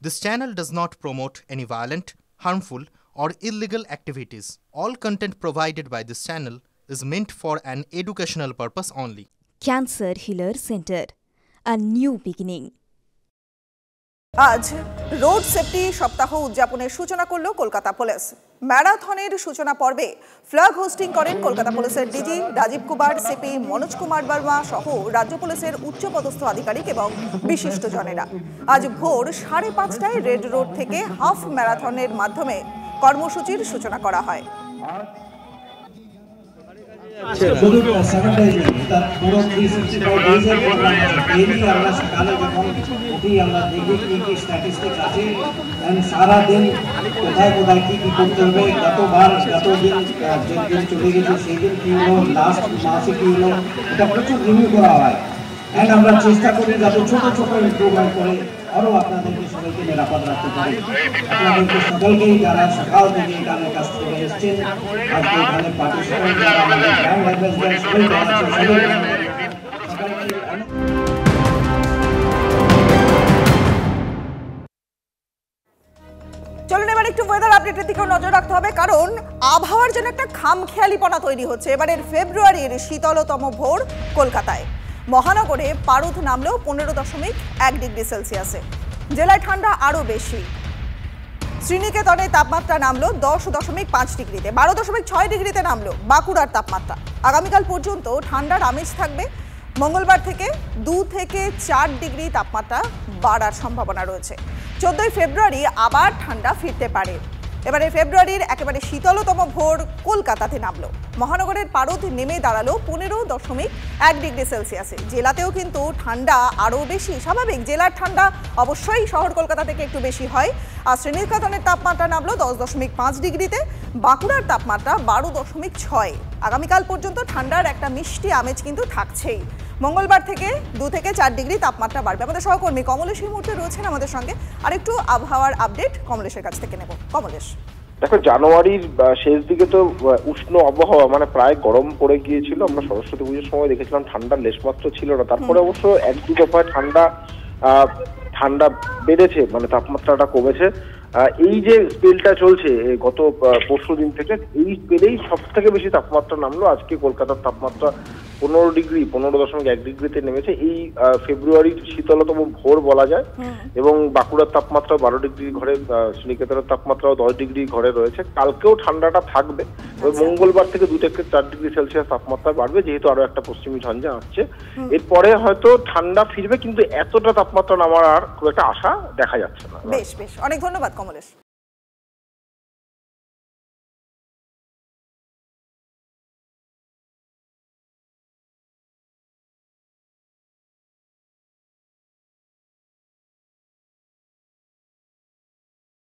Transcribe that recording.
This channel does not promote any violent, harmful, or illegal activities. All content provided by this channel is meant for an educational purpose only. Cancer Healer Center, a new beginning. আজ road safety সপ্তাহ উদযাপনের সূচনা করল Kolkata police. ম্যারাথনের সূচনা পর্বে flag hosting করেন কলকাতা পুলিশের DG Rajib Kumar, CP Manoj Kumar Varma সহ রাজ্য পুলিশের উচ্চপদস্থ আধিকারিক এবং বিশিষ্টজনেরা। আজ ভোর 5:30টায় রেড রোড থেকে হাফ ম্যারাথনের মাধ্যমে কর্মসূচির সূচনা করা হয়। সারা দিন কোথায় কোথায় কি কি করতে হবে, গতবার গতদিন যেদিন চলে গেছে সেই দিন কি হলো, লাস্ট মাসে কি হলো, এটা প্রচুর রিভিউ করা হয়। অ্যান্ড আমরা চেষ্টা করি যাতে ছোট ছোট ইমপ্রুভমেন্ট করে আরও আপনাদেরকে সবাইকে নিরাপদ রাখতে পারি। আপনাদেরকে সকলকেই যারা সকাল থেকে এখানে কাজ করে এসছেন, আজকে এখানে পার্টিসিপেন্ট যারা আমাদের ব্র্যান্ড অ্যাম্বাসেডর সবাই যারা আছেন, চলুন এবার একটু ওয়েদার আপডেটের দিকেও নজর রাখতে হবে, কারণ আবহাওয়ার জন্য একটা খামখেয়ালিপনা তৈরি হচ্ছে। এবারের ফেব্রুয়ারির শীতলতম ভোর কলকাতায়। মহানগরে পারদ নামলেও 15.1 ডিগ্রি সেলসিয়াসে। জেলায় ঠান্ডা আরও বেশি। শ্রীনিকেতনে তাপমাত্রা নামলো 10.5 ডিগ্রিতে, 12.6 ডিগ্রিতে নামলো বাঁকুড়ার তাপমাত্রা। আগামীকাল পর্যন্ত ঠান্ডার আমেজ থাকবে। মঙ্গলবার থেকে 2 থেকে 4 ডিগ্রি তাপমাত্রা বাড়ার সম্ভাবনা রয়েছে। 14 ফেব্রুয়ারি আবার ঠান্ডা ফিরতে পারে। এবারে ফেব্রুয়ারির একেবারে শীতলতম ভোর কলকাতাতে নামলো। মহানগরের পারদ নেমে দাঁড়ালো 15.1 ডিগ্রি সেলসিয়াসে। জেলাতেও কিন্তু ঠান্ডা আরও বেশি। স্বাভাবিক, জেলার ঠান্ডা অবশ্যই শহর কলকাতা থেকে একটু বেশি হয়। আর শ্রীনিকেতনের তাপমাত্রা নামলো 10.5 ডিগ্রিতে, বাঁকুড়ার তাপমাত্রা 12.6। আগামীকাল পর্যন্ত ঠান্ডার একটা মিষ্টি আমেজ কিন্তু থাকছেই। মঙ্গলবার থেকে 2 থেকে 4 ডিগ্রি তাপমাত্রা বাড়বে। আমাদের সহকর্মী কমলেশ এই মুহূর্তে রয়েছেন আমাদের সঙ্গে। আর একটু আবহাওয়ার আপডেট কমলেশের কাছ থেকে নেব। কমলেশ, দেখো, জানুয়ারির শেষ দিকে তো উষ্ণ আবহাওয়া, মানে প্রায় গরম পড়ে গিয়েছিল। আমরা সরস্বতী পুজোর সময় দেখেছিলাম ঠান্ডার লেশমাত্র ছিল না। তারপরে অবশ্য 1-2 দফায় ঠান্ডা বেড়েছে, মানে তাপমাত্রাটা কমেছে। এই যে স্পেলটা চলছে গত পরশু দিন থেকে, এই স্পেলেই সব থেকে বেশি তাপমাত্রা নামলো। আজকে কলকাতার তাপমাত্রা 15.1 ডিগ্রিতে নেমেছে। এই ফেব্রুয়ারির শীতলতম ভোর বলা যায়। এবং বাঁকুড়ার তাপমাত্রা 12 ডিগ্রি ঘরে, শ্রীনিকেতনের তাপমাত্রাও 10 ডিগ্রি ঘরে রয়েছে। কালকেও ঠান্ডাটা থাকবে। মঙ্গলবার থেকে 2 থেকে 4 ডিগ্রি সেলসিয়াস তাপমাত্রা বাড়বে, যেহেতু আরো একটা পশ্চিমী ঝঞ্ঝা আসছে। এরপরে হয়তো ঠান্ডা ফিরবে, কিন্তু এতটা তাপমাত্রা নামার আর খুব একটা আশা দেখা যাচ্ছে না। বেশ বেশ, অনেক ধন্যবাদ কমলেশ।